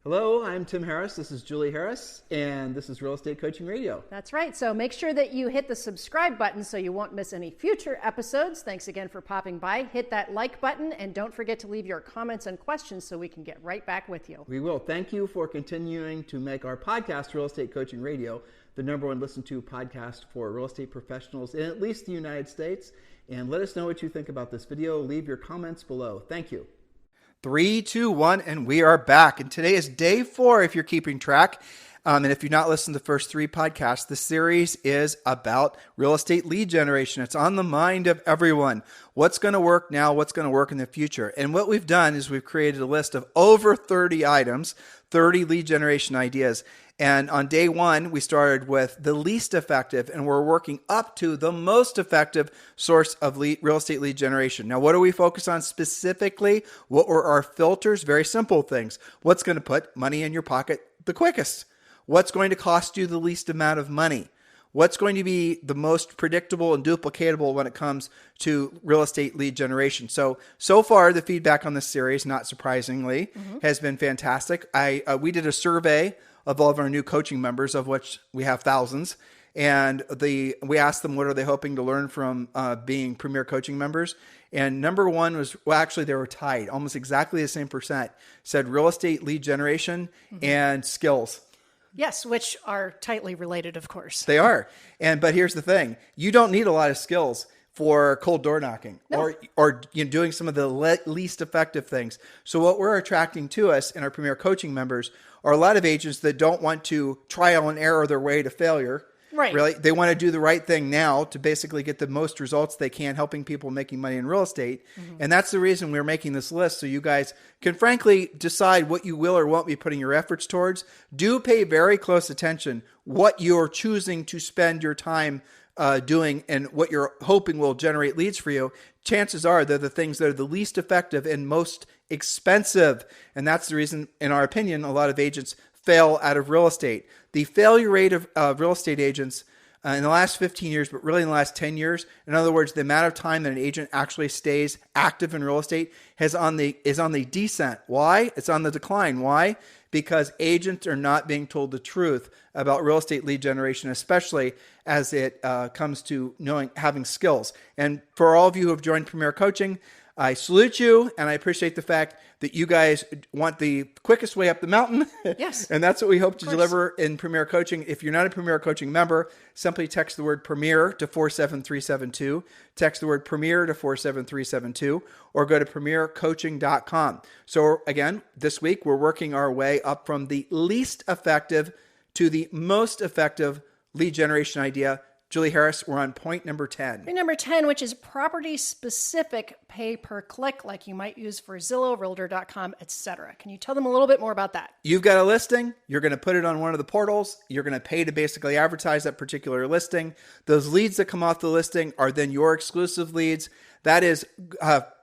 Hello, I'm Tim Harris. This is Julie Harris, and this is Real Estate Coaching Radio. That's right. So make sure that you hit the subscribe button so you won't miss any future episodes. Thanks again for popping by. Hit that like button, and don't forget to leave your comments and questions so we can get right back with you. We will. Thank you for continuing to make our podcast, Real Estate Coaching Radio, the number one listened to podcast for real estate professionals in at least the United States. And let us know what you think about this video. Leave your comments below. Thank you. 3, 2, 1, and we are back. And today is day 4 if you're keeping track. And if you've not listened to the first 3 podcasts, the series is about real estate lead generation. It's on the mind of everyone. What's going to work now? What's going to work in the future? And what we've done is we've created a list of over 30 items, 30 lead generation ideas. And on day 1, we started with the least effective, and we're working up to the most effective source of real estate lead generation. Now, what do we focus on specifically? What were our filters? Very simple things. What's going to put money in your pocket the quickest? What's going to cost you the least amount of money? What's going to be the most predictable and duplicatable when it comes to real estate lead generation? So far, the feedback on this series, not surprisingly, has been fantastic. We did a survey of all of our new coaching members, of which we have thousands. And we asked them, what are they hoping to learn from being Premier Coaching members? And number 1 was, well, actually they were tied, almost exactly the same percent, said real estate lead generation and skills. Yes, which are tightly related, of course. They are. But here's the thing. You don't need a lot of skills for cold door knocking or doing some of the least effective things. So what we're attracting to us in our Premier Coaching members are a lot of agents that don't want to trial and error their way to failure. Right. Really, they want to do the right thing now to basically get the most results they can, helping people making money in real estate. And that's the reason we're making this list, so you guys can frankly decide what you will or won't be putting your efforts towards. Do pay very close attention what you're choosing to spend your time doing and what you're hoping will generate leads for you. Chances are they're the things that are the least effective and most expensive. And that's the reason, in our opinion, a lot of agents fail out of real estate. The failure rate of real estate agents in the last 15 years, but really in the last 10 years, in other words, the amount of time that an agent actually stays active in real estate is on the descent. Why? It's on the decline. Why? Because agents are not being told the truth about real estate lead generation, especially as it comes to having skills. And for all of you who have joined Premier Coaching, I salute you, and I appreciate the fact that you guys want the quickest way up the mountain. Yes. And that's what we hope to deliver in Premier Coaching. If you're not a Premier Coaching member, simply text the word Premier to 47372. Text the word Premier to 47372, or go to premiercoaching.com. So again, this week we're working our way up from the least effective to the most effective lead generation idea. Julie Harris, we're on point number 10. Point number 10, which is property-specific pay-per-click, like you might use for Zillow, Realtor.com, etc. Can you tell them a little bit more about that? You've got a listing. You're going to put it on one of the portals. You're going to pay to basically advertise that particular listing. Those leads that come off the listing are then your exclusive leads. That is,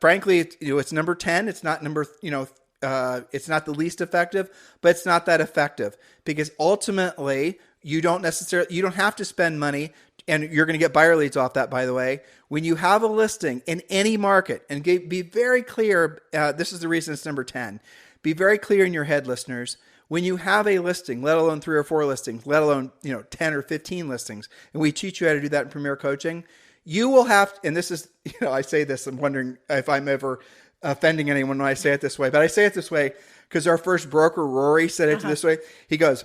frankly, it's number 10. It's not number, it's not the least effective, but it's not that effective because ultimately you don't have to spend money. And you're going to get buyer leads off that, by the way. When you have a listing in any market, and be very clear, this is the reason it's number 10. Be very clear in your head, listeners. When you have a listing, let alone 3 or 4 listings, let alone 10 or 15 listings, and we teach you how to do that in Premier Coaching, you will have, and this is, I say this, I'm wondering if I'm ever offending anyone when I say it this way, but I say it this way because our first broker, Rory, said it this way. He goes,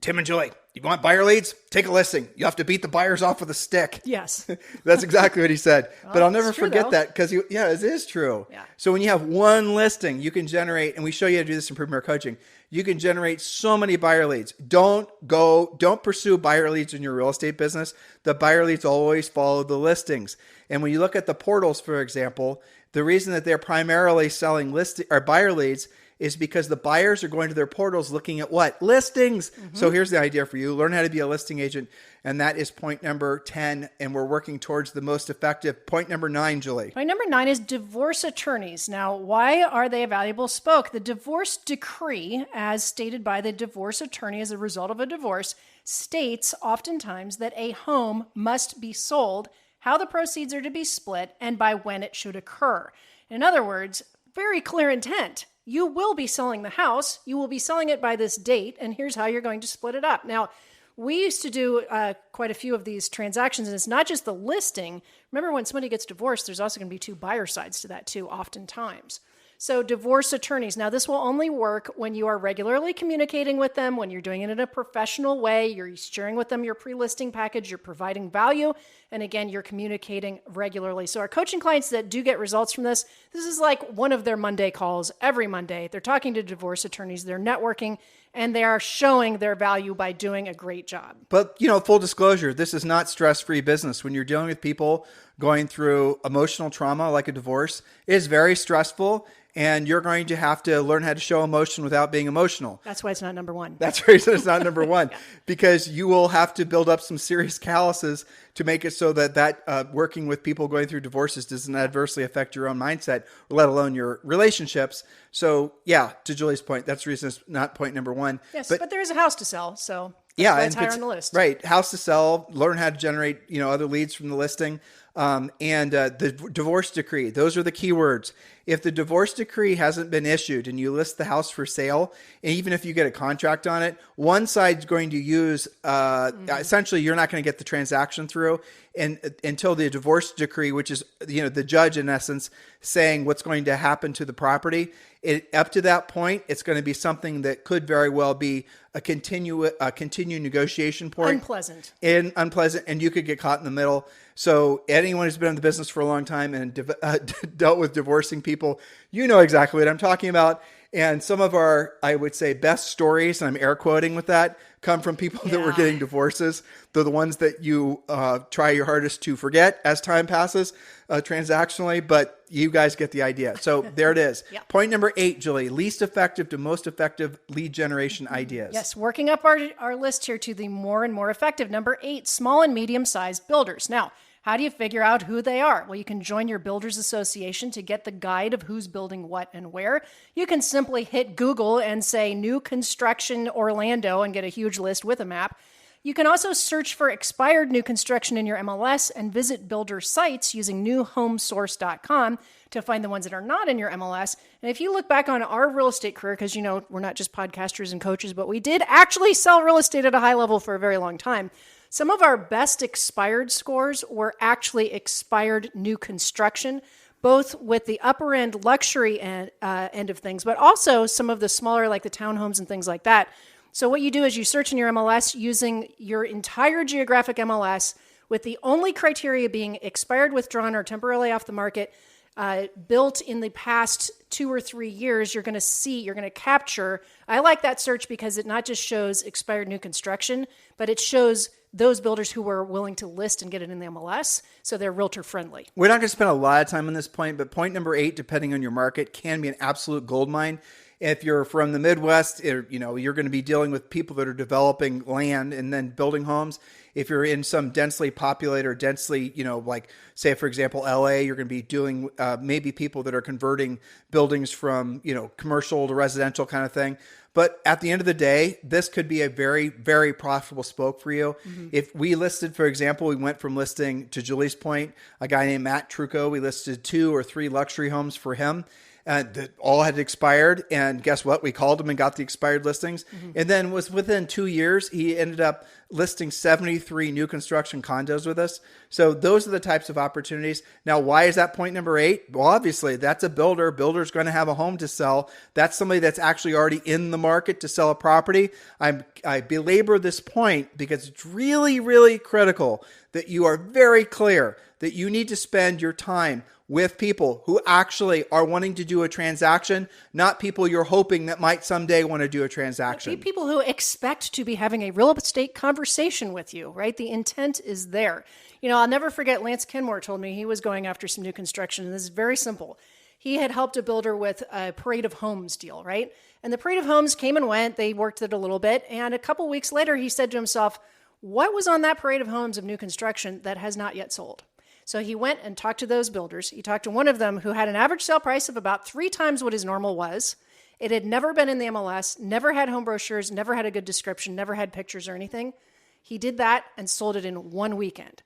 Tim and Julie, you want buyer leads? Take a listing. You have to beat the buyers off with a stick. Yes. That's exactly what he said. Well, but I'll never forget though. that because, it is true. Yeah. So when you have one listing, you can generate, and we show you how to do this in Premier Coaching, you can generate so many buyer leads. Don't pursue buyer leads in your real estate business. The buyer leads always follow the listings. And when you look at the portals, for example, the reason that they're primarily selling buyer leads is because the buyers are going to their portals looking at what? Listings. So here's the idea for you. Learn how to be a listing agent. And that is point number 10. And we're working towards the most effective. Point number 9, Julie. Point number 9 is divorce attorneys. Now, why are they a valuable spoke? The divorce decree, as stated by the divorce attorney as a result of a divorce, states oftentimes that a home must be sold, how the proceeds are to be split, and by when it should occur. In other words, very clear intent. you will be selling the house. You will be selling it by this date, and here's how you're going to split it up. Now, we used to do quite a few of these transactions, and it's not just the listing. Remember, when somebody gets divorced, there's also going to be two buyer sides to that too, oftentimes. So divorce attorneys. Now, this will only work when you are regularly communicating with them, when you're doing it in a professional way, you're sharing with them your pre-listing package, you're providing value, and again, you're communicating regularly. So our coaching clients that do get results from this is like one of their Monday calls every Monday. They're talking to divorce attorneys, they're networking, and they are showing their value by doing a great job. But, full disclosure, this is not stress-free business. When you're dealing with people going through emotional trauma like a divorce, it is very stressful. And you're going to have to learn how to show emotion without being emotional. That's why it's not number one. That's the reason it's not number one. Yeah. Because you will have to build up some serious calluses to make it so that working with people going through divorces doesn't adversely affect your own mindset, let alone your relationships. So yeah, to Julie's point, that's the reason it's not point number one. Yes, but there is a house to sell, so it's higher on the list. Right, house to sell, learn how to generate other leads from the listing. And the divorce decree, those are the key words. If the divorce decree hasn't been issued and you list the house for sale, and even if you get a contract on it, one side's going to use, essentially you're not going to get the transaction through until the divorce decree, which is, the judge in essence saying what's going to happen to the property. Up to that point, it's going to be something that could very well be a continued negotiation point. Unpleasant, and you could get caught in the middle. So anyone who's been in the business for a long time and dealt with divorcing people, you know exactly what I'm talking about. And some of our, I would say, best stories, and I'm air quoting with that, come from people that were getting divorces. They're the ones that you try your hardest to forget as time passes transactionally, but you guys get the idea. So there it is. Yep. Point number 8, Julie, least effective to most effective lead generation ideas. Yes, working up our list here to the more and more effective. Number 8, small and medium-sized builders. Now, how do you figure out who they are? Well, you can join your builders association to get the guide of who's building what and where. You can simply hit Google and say new construction Orlando and get a huge list with a map. You can also search for expired new construction in your MLS and visit builder sites using newhomesource.com to find the ones that are not in your MLS. And if you look back on our real estate career, because we're not just podcasters and coaches, but we did actually sell real estate at a high level for a very long time. Some of our best expired scores were actually expired new construction, both with the upper end luxury end of things, but also some of the smaller, like the townhomes and things like that. So what you do is you search in your MLS using your entire geographic MLS with the only criteria being expired, withdrawn, or temporarily off the market, built in the past 2 or 3 years. You're going to capture. I like that search because it not just shows expired new construction, but it shows those builders who were willing to list and get it in the MLS, so they're realtor friendly. We're not going to spend a lot of time on this point, but point number 8, depending on your market, can be an absolute goldmine. If you're from the Midwest, you're going to be dealing with people that are developing land and then building homes. If you're in some densely populated or densely, like say, for example, LA, you're going to be doing maybe people that are converting buildings from, commercial to residential kind of thing. But at the end of the day, this could be a very, very profitable spoke for you. Mm-hmm. If we listed, for example, we went from listing, to Julie's point, a guy named Matt Trucco, we listed 2 or 3 luxury homes for him. That all had expired, and guess what? We called him and got the expired listings. Mm-hmm. And then within 2 years, he ended up listing 73 new construction condos with us. So those are the types of opportunities. Now, why is that point number 8? Well, obviously, that's a builder. Builder's going to have a home to sell. That's somebody that's actually already in the market to sell a property. I belabor this point because it's really, really critical that you are very clear that you need to spend your time with people who actually are wanting to do a transaction, not people you're hoping that might someday want to do a transaction. People who expect to be having a real estate conversation with you, right? The intent is there. I'll never forget Lance Kenmore told me he was going after some new construction, and this is very simple. He had helped a builder with a Parade of Homes deal, right? And the Parade of Homes came and went. They worked it a little bit. And a couple weeks later, he said to himself, what was on that Parade of Homes of new construction that has not yet sold? So he went and talked to those builders. He talked to one of them who had an average sale price of about 3 times what his normal was. It had never been in the MLS, never had home brochures, never had a good description, never had pictures or anything. He did that and sold it in 1 weekend.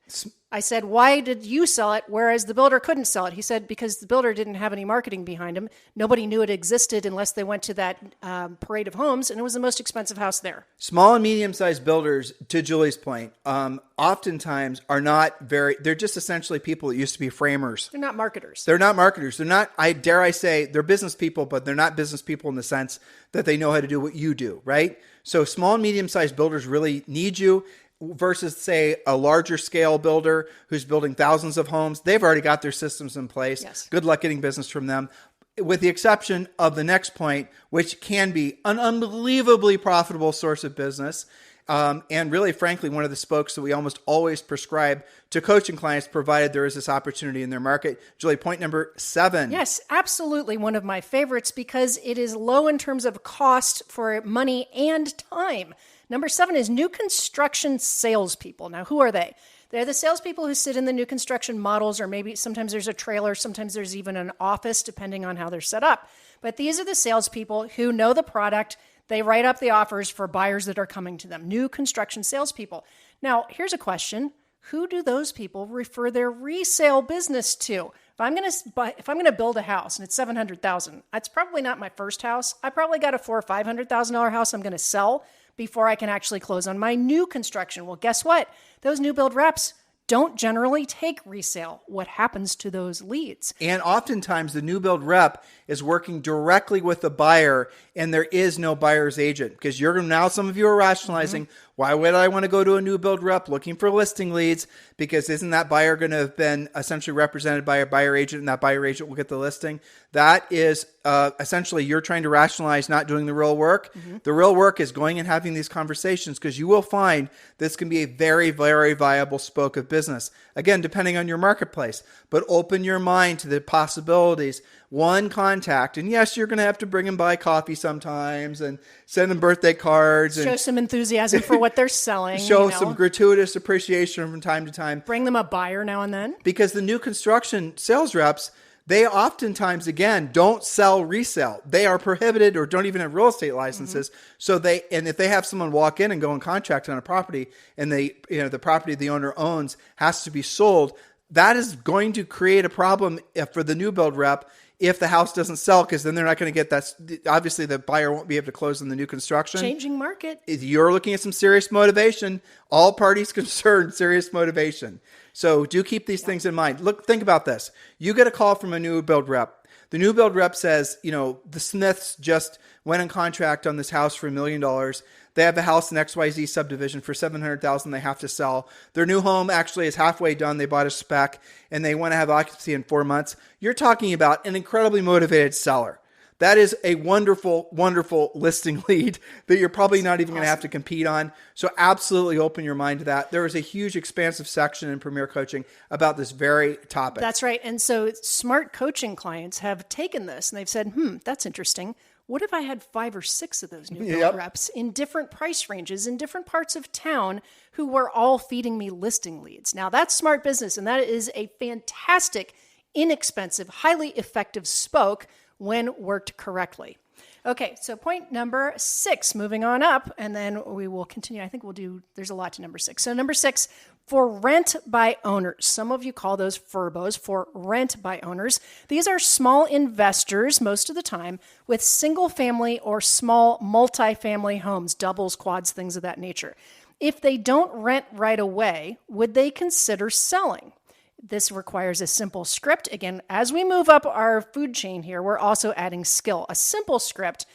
I said, why did you sell it, whereas the builder couldn't sell it? He said, because the builder didn't have any marketing behind him. Nobody knew it existed unless they went to that parade of homes, and it was the most expensive house there. Small and medium-sized builders, to Julie's point, oftentimes are not they're just essentially people that used to be framers. They're not marketers. They're not marketers. They're not, dare I say, they're business people, but they're not business people in the sense that they know how to do what you do, right? So small and medium-sized builders really need you. Versus, say, a larger scale builder who's building thousands of homes. They've already got their systems in place. Yes. Good luck getting business from them. With the exception of the next point, which can be an unbelievably profitable source of business. And really, frankly, one of the spokes that we almost always prescribe to coaching clients, provided there is this opportunity in their market. Julie, point number 7. Yes, absolutely. One of my favorites because it is low in terms of cost for money and time. Number 7 is new construction salespeople. Now, who are they? They're the salespeople who sit in the new construction models, or maybe sometimes there's a trailer, sometimes there's even an office, depending on how they're set up. But these are the salespeople who know the product. They write up the offers for buyers that are coming to them. New construction salespeople. Now, here's a question. Who do those people refer their resale business to? If I'm going to build a house and it's $700,000, it's probably not my first house. I probably got a $400,000 or $500,000 house I'm going to sell before I can actually close on my new construction. Well, guess what? Those new build reps don't generally take resale. What happens to those leads? And oftentimes the new build rep is working directly with the buyer, and there is no buyer's agent, because now some of you are rationalizing, why would I want to go to a new build rep looking for listing leads? Because isn't that buyer going to have been essentially represented by a buyer agent, and that buyer agent will get the listing? That is essentially you're trying to rationalize not doing the real work. The real work is going and having these conversations, because you will find this can be a very, very viable spoke of business. Again, depending on your marketplace, but open your mind to the possibilities. One contact, and yes, you're going to have to bring them by coffee sometimes and send them birthday cards. Show some enthusiasm for what they're selling. Show some gratuitous appreciation from time to time. Bring them a buyer now and then. Because the new construction sales reps, they oftentimes, again, don't sell resale. They are prohibited or don't even have real estate licenses. So if they have someone walk in and go and contract on a property, and the property the owner owns has to be sold, that is going to create a problem for the new build rep if the house doesn't sell, because then they're not going to get that. Obviously, the buyer won't be able to close on the new construction. Changing market. You're looking at some serious motivation. All parties concerned, serious motivation. So do keep these things in mind. Think about this. You get a call from a new build rep. The new build rep says, the Smiths just went in contract on this house for $1 million. They have a house in XYZ subdivision for $700,000 they have to sell. Their new home actually is halfway done. They bought a spec and they want to have occupancy in 4 months. You're talking about an incredibly motivated seller. That is a wonderful, wonderful listing lead that you're probably not even going to have to compete on. So absolutely open your mind to that. There is a huge expansive section in Premier Coaching about this very topic. That's right. And so smart coaching clients have taken this and they've said, that's interesting. What if I had 5 or 6 of those new build reps in different price ranges in different parts of town who were all feeding me listing leads? Now that's smart business, and that is a fantastic, inexpensive, highly effective spoke when worked correctly. Okay, so point number 6, moving on up, and then we will continue. I think there's a lot to number 6. So number 6, for rent by owners. Some of you call those FRBOs, for rent by owners. These are small investors most of the time with single family or small multifamily homes, doubles, quads, things of that nature. If they don't rent right away, would they consider selling? This requires a simple script. Again, as we move up our food chain here, we're also adding skill. A simple script,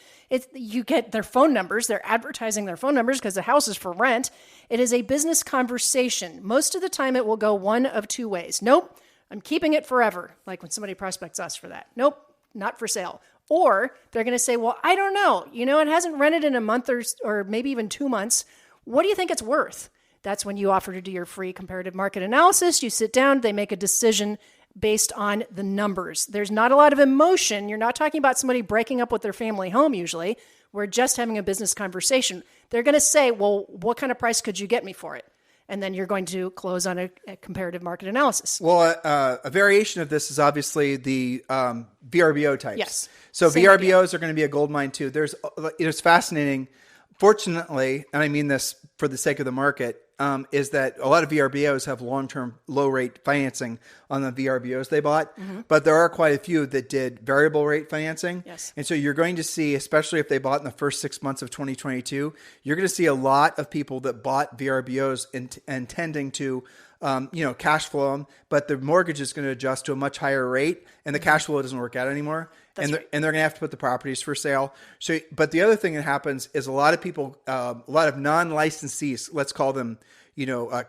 you get their phone numbers. They're advertising their phone numbers because the house is for rent. It is a business conversation. Most of the time, it will go one of 2 ways. Nope, I'm keeping it forever. Like when somebody prospects us for that. Nope, not for sale. Or they're going to say, well, I don't know. It hasn't rented in a month or maybe even 2 months. What do you think it's worth? That's when you offer to do your free comparative market analysis. You sit down, they make a decision based on the numbers. There's not a lot of emotion. You're not talking about somebody breaking up with their family home usually. We're just having a business conversation. They're going to say, well, what kind of price could you get me for it? And then you're going to close on a comparative market analysis. Well, a variation of this is obviously the VRBO types. Yes. So Same VRBOs idea. are going to be a gold mine too. It's fascinating. Fortunately, and I mean this for the sake of the market, is that a lot of VRBOs have long-term low-rate financing on the VRBOs they bought, but there are quite a few that did variable rate financing. Yes. And so you're going to see, especially if they bought in the first 6 months of 2022, you're going to see a lot of people that bought VRBOs intending to cash flow them, but the mortgage is going to adjust to a much higher rate, and the cash flow doesn't work out anymore. And they're going to have to put the properties for sale. So, but the other thing that happens is a lot of people, a lot of non-licensees, let's call them,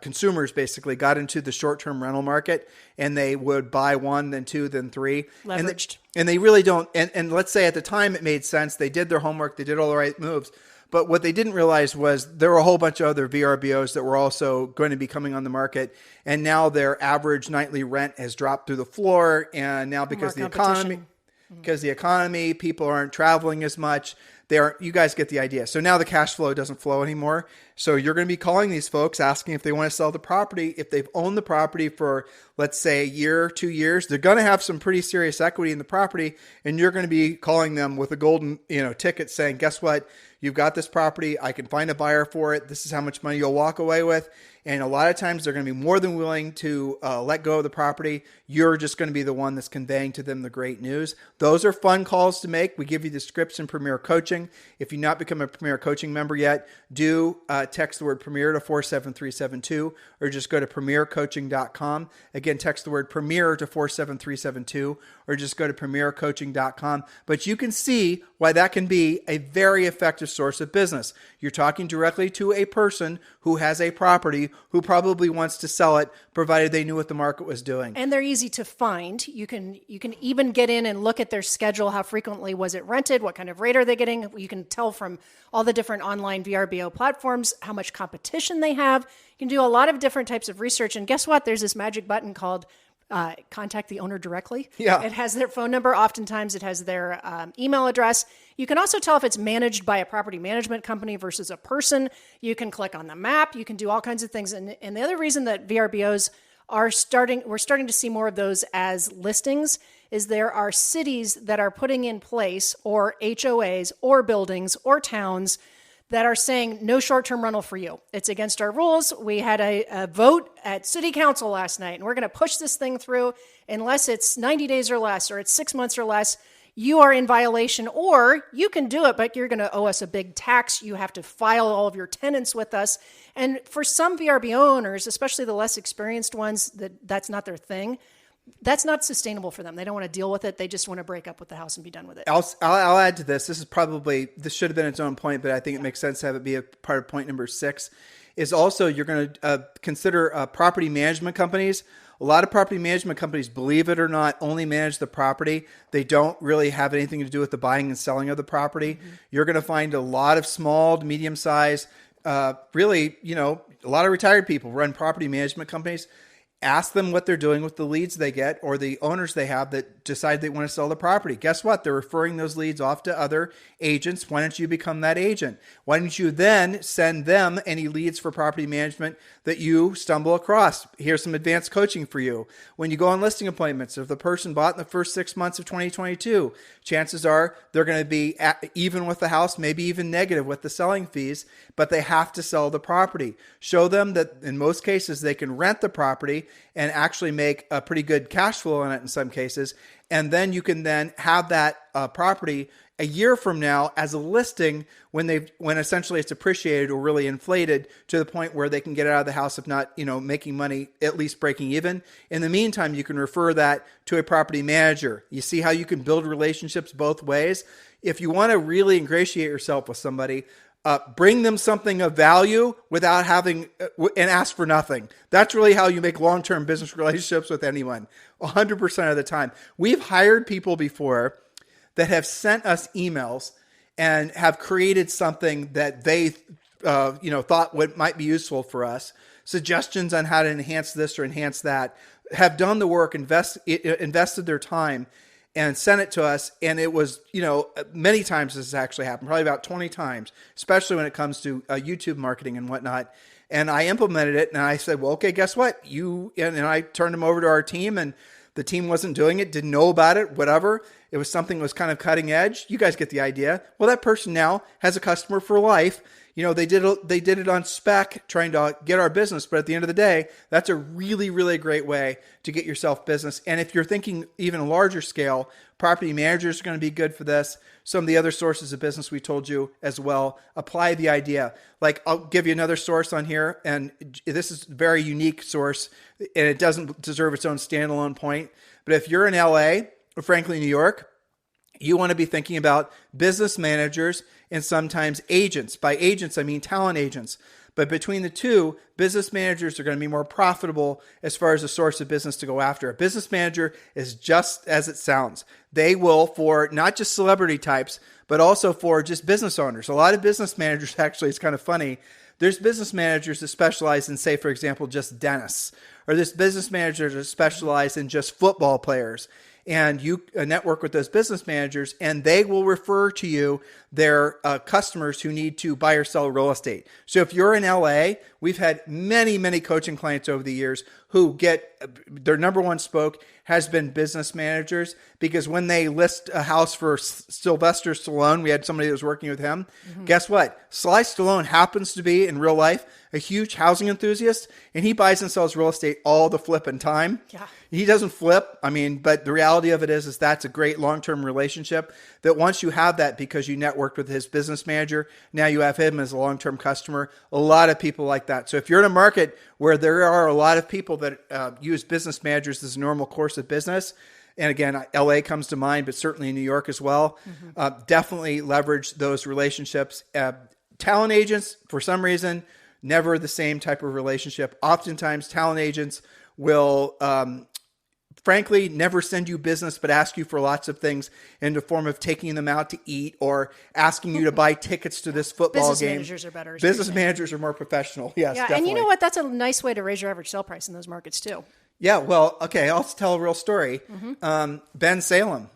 consumers basically got into the short-term rental market, and they would buy one, then two, then three. Leveraged. And they really don't. And let's say at the time it made sense. They did their homework. They did all the right moves. But what they didn't realize was there were a whole bunch of other VRBOs that were also going to be coming on the market. And now their average nightly rent has dropped through the floor. And now because the economy, people aren't traveling as much. You guys get the idea. So now the cash flow doesn't flow anymore. So you're going to be calling these folks, asking if they want to sell the property. If they've owned the property for, let's say, a year, 2 years, they're going to have some pretty serious equity in the property. And you're going to be calling them with a golden, ticket saying, guess what? You've got this property. I can find a buyer for it. This is how much money you'll walk away with. And a lot of times they're going to be more than willing to let go of the property. You're just going to be the one that's conveying to them the great news. Those are fun calls to make. We give you the scripts in Premier Coaching. If you've not become a Premier Coaching member yet, do text the word Premier to 47372 or just go to premiercoaching.com. Again, text the word Premier to 47372 or just go to premiercoaching.com. But you can see why that can be a very effective source of business. You're talking directly to a person who has a property who probably wants to sell it, provided they knew what the market was doing. And they're easy to find. You can even get in and look at their schedule. How frequently was it rented? What kind of rate are they getting? You can tell from all the different online VRBO platforms how much competition they have. You can do a lot of different types of research. And guess what? There's this magic button called contact the owner directly. Yeah. It has their phone number. Oftentimes it has their email address. You can also tell if it's managed by a property management company versus a person. You can click on the map. You can do all kinds of things. And the other reason that VRBOs we're starting to see more of those as listings is there are cities that are putting in place, or HOAs or buildings or towns that are saying no short-term rental for you. It's against our rules. We had a vote at city council last night, and we're going to push this thing through unless it's 90 days or less, or it's 6 months or less. You are in violation, or you can do it, but you're going to owe us a big tax. You have to file all of your tenants with us. And for some VRBO owners, especially the less experienced ones, that's not their thing. That's not sustainable for them. They don't want to deal with it. They just want to break up with the house and be done with it. I'll add to this. This should have been its own point, but I think it makes sense to have it be a part of point number 6, is also you're going to consider property management companies. A lot of property management companies, believe it or not, only manage the property. They don't really have anything to do with the buying and selling of the property. Mm-hmm. You're going to find a lot of small to medium size, a lot of retired people run property management companies. Ask them what they're doing with the leads they get or the owners they have that decide they want to sell the property. Guess what? They're referring those leads off to other agents. Why don't you become that agent? Why don't you then send them any leads for property management that you stumble across? Here's some advanced coaching for you. When you go on listing appointments, if the person bought in the first 6 months of 2022, chances are they're going to be even with the house, maybe even negative with the selling fees, but they have to sell the property. Show them that in most cases they can rent the property and actually make a pretty good cash flow on it in some cases. And then you can then have that property a year from now as a listing when essentially it's appreciated or really inflated to the point where they can get it out of the house, if not, making money, at least breaking even. In the meantime, you can refer that to a property manager. You see how you can build relationships both ways. If you want to really ingratiate yourself with somebody, bring them something of value without having and ask for nothing. That's really how you make long-term business relationships with anyone. 100% of the time. We've hired people before that have sent us emails and have created something that they thought might be useful for us. Suggestions on how to enhance this or enhance that. Have done the work, invested their time, and sent it to us. And it was, many times this has actually happened, probably about 20 times, especially when it comes to YouTube marketing and whatnot. And I implemented it and I said, well, okay, guess what? And I turned them over to our team, and the team wasn't doing it, didn't know about it, whatever. it was something that was kind of cutting edge. You guys get the idea. Well, that person now has a customer for life. They did it on spec trying to get our business. But at the end of the day, that's a really, really great way to get yourself business. And if you're thinking even larger scale, property managers are going to be good for this. Some of the other sources of business we told you as well. Apply the idea. Like, I'll give you another source on here. And this is a very unique source, and it doesn't deserve its own standalone point. But if you're in LA, or frankly, New York, you want to be thinking about business managers and sometimes agents. By agents, I mean talent agents. But between the two, business managers are going to be more profitable as far as a source of business to go after. A business manager is just as it sounds. They will, for not just celebrity types, but also for just business owners. A lot of business managers, actually, it's kind of funny. There's business managers that specialize in, say, for example, just dentists. Or there's business managers that specialize in just football players. And you network with those business managers, and they will refer to you their customers who need to buy or sell real estate. So if you're in LA, we've had many, many coaching clients over the years who get their number one spoke has been business managers, because when they list a house for Sylvester Stallone, we had somebody that was working with him. Mm-hmm. Guess what? Sly Stallone happens to be in real life a huge housing enthusiast, and he buys and sells real estate all the flipping time. Yeah. He doesn't flip. But the reality of it is that's a great long-term relationship that once you have that, because you networked with his business manager, now you have him as a long-term customer. A lot of people like that. So if you're in a market where there are a lot of people that use business managers as a normal course of business, and again, LA comes to mind, but certainly in New York as well, definitely leverage those relationships. Talent agents, for some reason, never the same type of relationship. Oftentimes, talent agents will, frankly, never send you business, but ask you for lots of things in the form of taking them out to eat or asking you to buy tickets to this football business game. Managers are better. Business managers are more professional. Yes, yeah, definitely. And you know what? That's a nice way to raise your average sale price in those markets too. Yeah, well, okay, I'll tell a real story. Ben Salem,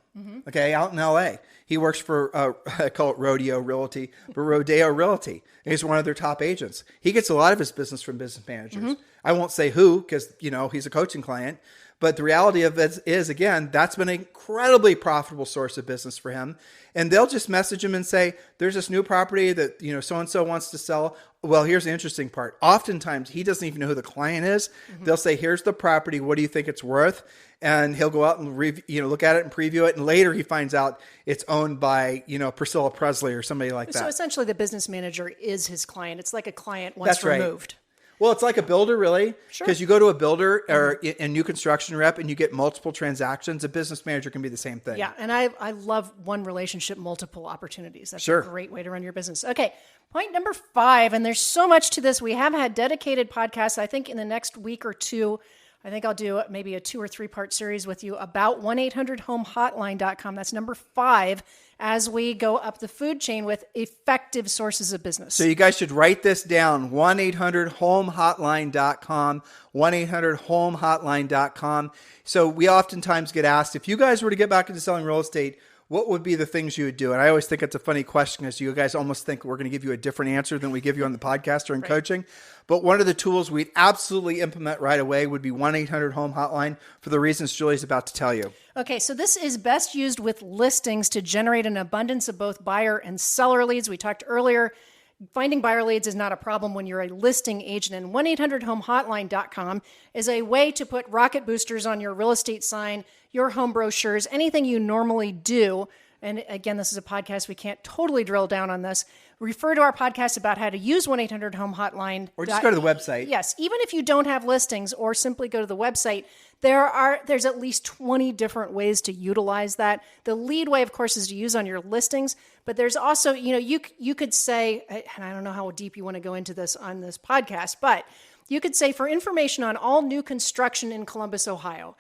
out in LA. He works for, I call it Rodeo Realty, but Rodeo Realty. He's one of their top agents. He gets a lot of his business from business managers. I won't say who, because, he's a coaching client. But the reality of it is, again, that's been an incredibly profitable source of business for him. And they'll just message him and say, there's this new property that, so-and-so wants to sell. Well, here's the interesting part. Oftentimes, he doesn't even know who the client is. They'll say, here's the property. What do you think it's worth? And he'll go out and look at it and preview it. And later he finds out it's owned by, Priscilla Presley or somebody like that. So essentially the business manager is his client. It's like a client once removed. Right. Well, it's like a builder, really, because you go to a builder or a new construction rep and you get multiple transactions. A business manager can be the same thing. Yeah, and I love one relationship, multiple opportunities. That's a great way to run your business. Okay, point number 5, and there's so much to this. We have had dedicated podcasts. I think in the next week or two, I think I'll do maybe a 2 or 3 part series with you about 1-800-HOME-HOTLINE.com. That's number 5 as we go up the food chain with effective sources of business. So you guys should write this down, 1-800-HOME-HOTLINE.com, 1-800-HOME-HOTLINE.com. So we oftentimes get asked, if you guys were to get back into selling real estate, what would be the things you would do? And I always think it's a funny question, because you guys almost think we're going to give you a different answer than we give you on the podcast or in coaching. But one of the tools we'd absolutely implement right away would be 1-800-HOME-HOTLINE for the reasons Julie's about to tell you. Okay, so this is best used with listings to generate an abundance of both buyer and seller leads. We talked earlier, finding buyer leads is not a problem when you're a listing agent. And 1-800-HOME-HOTLINE.com is a way to put rocket boosters on your real estate sign, your home brochures, anything you normally do. And again, this is a podcast. We can't totally drill down on this. Refer to our podcast about how to use 1-800-HOME-HOTLINE. Or just go to the website. Yes. Even if you don't have listings, or simply go to the website, there's at least 20 different ways to utilize that. The lead way, of course, is to use on your listings. But there's also, you could say, and I don't know how deep you want to go into this on this podcast, but you could say, for information on all new construction in Columbus, Ohio,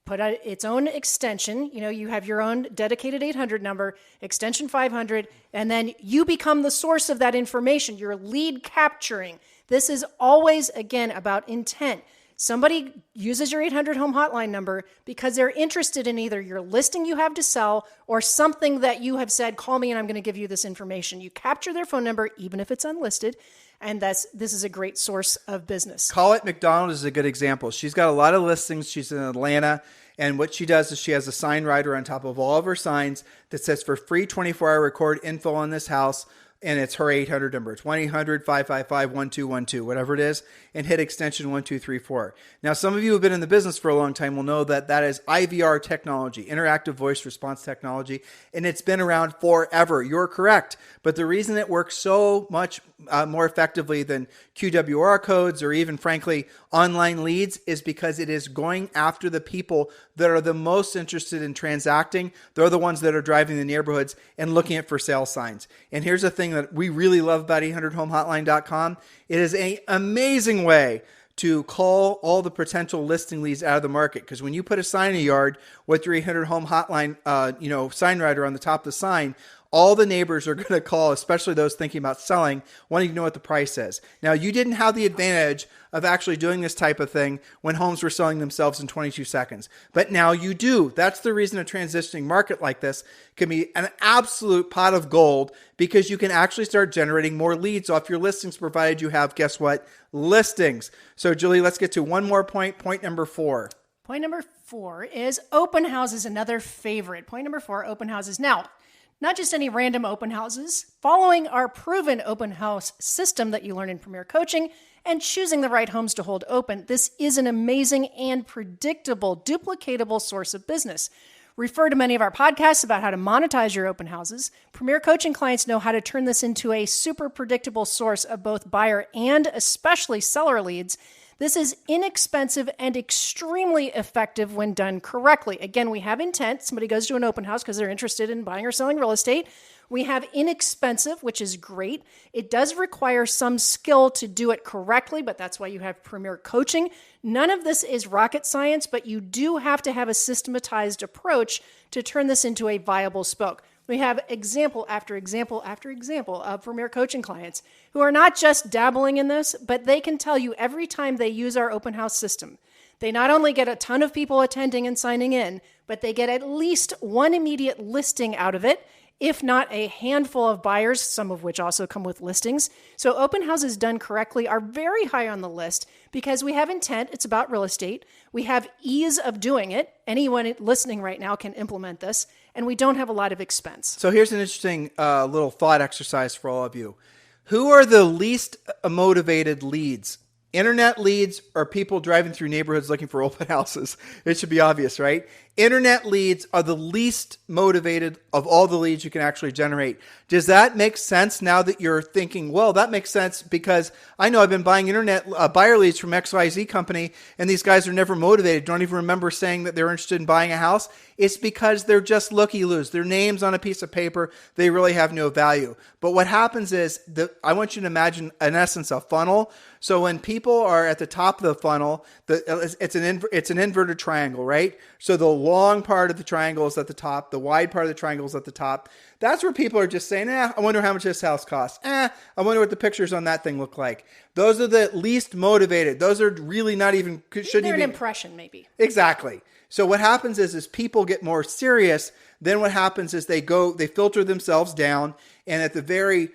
put out its own extension. You have your own dedicated 800 number, extension 500, and then you become the source of that information. You're lead capturing. This is always, again, about intent. Somebody uses your 800 home hotline number because they're interested in either your listing you have to sell or something that you have said, call me and I'm going to give you this information. You capture their phone number, even if it's unlisted. And this is a great source of business. Call It McDonald is a good example. She's got a lot of listings. She's in Atlanta. And what she does is she has a sign writer on top of all of her signs that says for free 24-hour record info on this house. And it's her 800 number. It's 1-800-555-1212, whatever it is, and hit extension 1234. Now, some of you who have been in the business for a long time will know that that is IVR technology, interactive voice response technology, and it's been around forever. You're correct. But the reason it works so much more effectively than QWR codes or even, frankly, online leads is because it is going after the people that are the most interested in transacting. They're the ones that are driving the neighborhoods and looking at for sale signs. And here's the thing that we really love about 800homehotline.com. It is an amazing way to call all the potential listing leads out of the market. Because when you put a sign in a yard with your 800 home hotline, sign writer on the top of the sign, all the neighbors are going to call, especially those thinking about selling, wanting to know what the price is. Now, you didn't have the advantage of actually doing this type of thing when homes were selling themselves in 22 seconds. But now you do. That's the reason a transitioning market like this can be an absolute pot of gold, because you can actually start generating more leads off your listings, provided you have, guess what, listings. So, Julie, let's get to one more point, point number 4. Point number 4 is open houses, another favorite. Point number 4, open houses. Now, not just any random open houses, following our proven open house system that you learn in Premier Coaching and choosing the right homes to hold open, this is an amazing and predictable, duplicatable source of business. Refer to many of our podcasts about how to monetize your open houses. Premier Coaching clients know how to turn this into a super predictable source of both buyer and especially seller leads. This is inexpensive and extremely effective when done correctly. Again, we have intent. Somebody goes to an open house because they're interested in buying or selling real estate. We have inexpensive, which is great. It does require some skill to do it correctly, but that's why you have Premier Coaching. None of this is rocket science, but you do have to have a systematized approach to turn this into a viable spoke. We have example after example after example of Premier Coaching clients who are not just dabbling in this, but they can tell you every time they use our open house system, they not only get a ton of people attending and signing in, but they get at least one immediate listing out of it, if not a handful of buyers, some of which also come with listings. So open houses done correctly are very high on the list because we have intent. It's about real estate. We have ease of doing it. Anyone listening right now can implement this, and we don't have a lot of expense. So here's an interesting little thought exercise for all of you. Who are the least motivated leads? Internet leads or people driving through neighborhoods looking for open houses? It should be obvious, right? Internet leads are the least motivated of all the leads you can actually generate. Does that make sense now that you're thinking, well, that makes sense because I know I've been buying internet buyer leads from XYZ company and these guys are never motivated, don't even remember saying that they're interested in buying a house? It's because they're just looky-loos. Their name's on a piece of paper. They really have no value. But what happens is, I want you to imagine, in essence, a funnel. So when people are at the top of the funnel, it's an inverted triangle, right? So the long part of the triangle is at the top. The wide part of the triangle is at the top. That's where people are just saying, I wonder how much this house costs. I wonder what the pictures on that thing look like. Those are the least motivated. Those are really not even, shouldn't They're even. an impression, maybe. Exactly. So what happens is people get more serious. Then what happens is they filter themselves down. And at the very,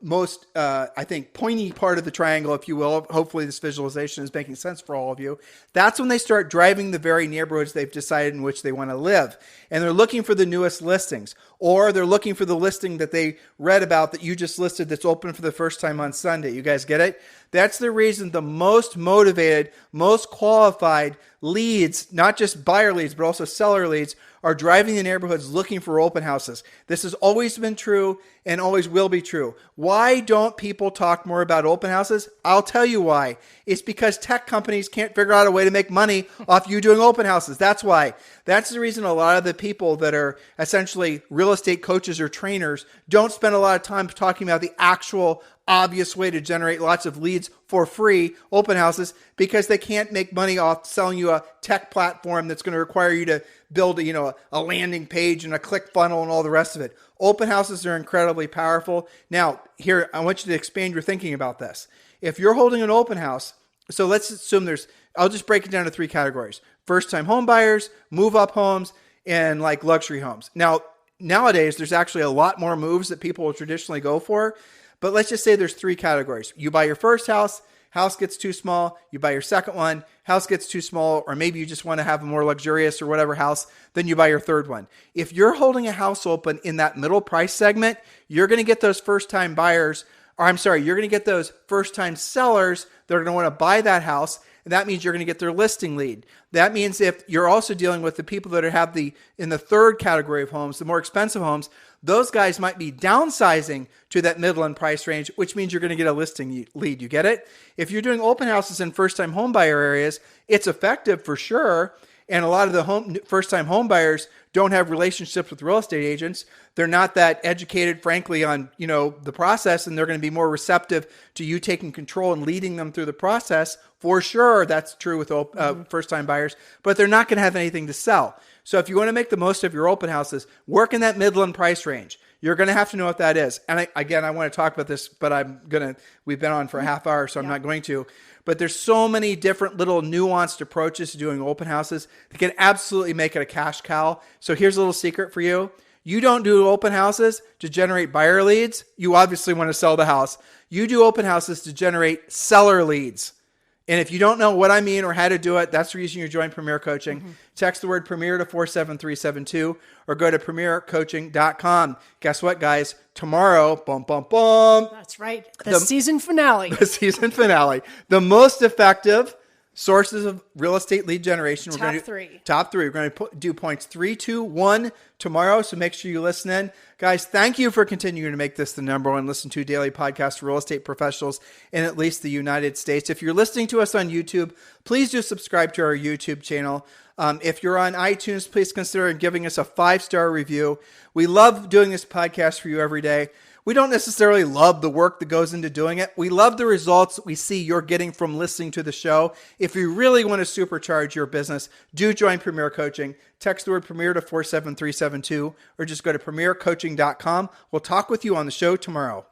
most, I think, pointy part of the triangle, if you will, hopefully this visualization is making sense for all of you. That's when they start driving the very neighborhoods they've decided in which they want to live. And they're looking for the newest listings, or they're looking for the listing that they read about that you just listed that's open for the first time on Sunday. You guys get it? That's the reason the most motivated, most qualified leads, not just buyer leads, but also seller leads, are driving the neighborhoods looking for open houses. This has always been true and always will be true. Why don't people talk more about open houses? I'll tell you why. It's because tech companies can't figure out a way to make money off you doing open houses. That's why. That's the reason a lot of the people that are essentially real estate coaches or trainers don't spend a lot of time talking about the actual obvious way to generate lots of leads for free, open houses, because they can't make money off selling you a tech platform that's going to require you to build a landing page and a click funnel and all the rest of it. Open houses are incredibly powerful. Now, here, I want you to expand your thinking about this. If you're holding an open house So let's assume I'll just break it down to 3 categories: first-time home buyers, move-up homes, and like luxury homes. Now, nowadays, there's actually a lot more moves that people will traditionally go for, but let's just say there's 3 categories. You buy your first house gets too small. You buy your second one, house gets too small, or maybe you just want to have a more luxurious or whatever house, then you buy your third one. If you're holding a house open in that middle price segment, you're going to get those first-time buyers, you're going to get those first-time sellers that are going to want to buy that house. And that means you're going to get their listing lead. That means if you're also dealing with the people that have in the third category of homes, the more expensive homes, those guys might be downsizing to that middle-end price range, which means you're going to get a listing lead. You get it? If you're doing open houses in first-time home buyer areas, it's effective for sure. And a lot of the first-time home buyers don't have relationships with real estate agents. They're not that educated, frankly, on the process, and they're going to be more receptive to you taking control and leading them through the process. For sure, that's true with first-time buyers, but they're not going to have anything to sell. So if you want to make the most of your open houses, work in that Midland price range. You're going to have to know what that is. And I want to talk about this, but we've been on for a half hour, so I'm not going to. But there's so many different little nuanced approaches to doing open houses that can absolutely make it a cash cow. So here's a little secret for you. You don't do open houses to generate buyer leads. You obviously want to sell the house. You do open houses to generate seller leads. And if you don't know what I mean or how to do it, that's the reason you're joining Premier Coaching. Mm-hmm. Text the word Premier to 47372 or go to premiercoaching.com. Guess what, guys? Tomorrow, That's right. The season finale. The season finale. The most effective sources of real estate lead generation. Top 3. Top 3. We're going to do points 3, 2, 1 tomorrow. So make sure you listen in. Guys, thank you for continuing to make this the number 1 listen to daily podcast for real estate professionals in at least the United States. If you're listening to us on YouTube, please do subscribe to our YouTube channel. If you're on iTunes, please consider giving us a 5-star review. We love doing this podcast for you every day. We don't necessarily love the work that goes into doing it. We love the results that we see you're getting from listening to the show. If you really want to supercharge your business, do join Premier Coaching. Text the word Premier to 47372 or just go to premiercoaching.com. We'll talk with you on the show tomorrow.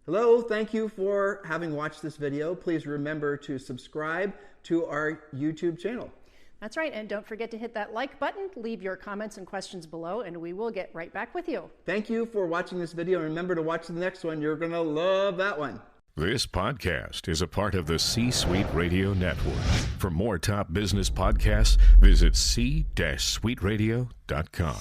Hello, thank you for having watched this video. Please remember to subscribe to our YouTube channel. That's right. And don't forget to hit that like button, leave your comments and questions below, and we will get right back with you. Thank you for watching this video. And remember to watch the next one. You're going to love that one. This podcast is a part of the C-Suite Radio Network. For more top business podcasts, visit c-suiteradio.com.